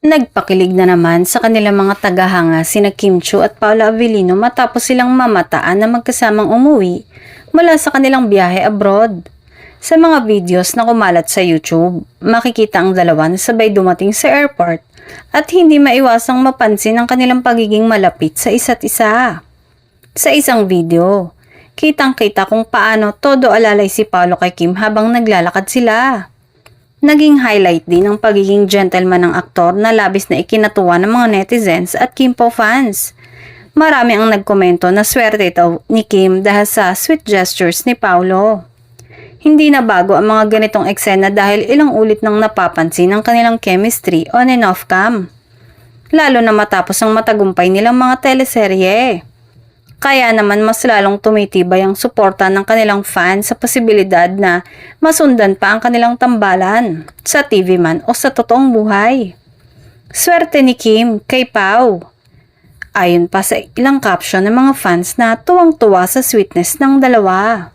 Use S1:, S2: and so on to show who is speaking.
S1: Nagpakilig na naman sa kanilang mga tagahanga sina Kim Chiu at Paula Avellino matapos silang mamataan na magkasamang umuwi mula sa kanilang biyahe abroad. Sa mga videos na kumalat sa YouTube, makikita ang dalawa na sabay dumating sa airport at hindi maiwasang mapansin ang kanilang pagiging malapit sa isa't isa. Sa isang video, kitang-kita kung paano todo alalay si Paolo kay Kim habang naglalakad sila. Naging highlight din ang pagiging gentleman ng aktor na labis na ikinatuwa ng mga netizens at Kimpo fans. Marami ang nagkomento na swerte daw ni Kim dahil sa sweet gestures ni Paolo. Hindi na bago ang mga ganitong eksena dahil ilang ulit nang napapansin ang kanilang chemistry on and off cam. Lalo na matapos ang matagumpay nilang mga teleserye. Kaya naman mas lalong tumitibay ang suporta ng kanilang fans sa posibilidad na masundan pa ang kanilang tambalan sa TV man o sa totoong buhay. Swerte ni Kim kay Pao. Ayon pa sa ilang caption ng mga fans na tuwang-tuwa sa sweetness ng dalawa.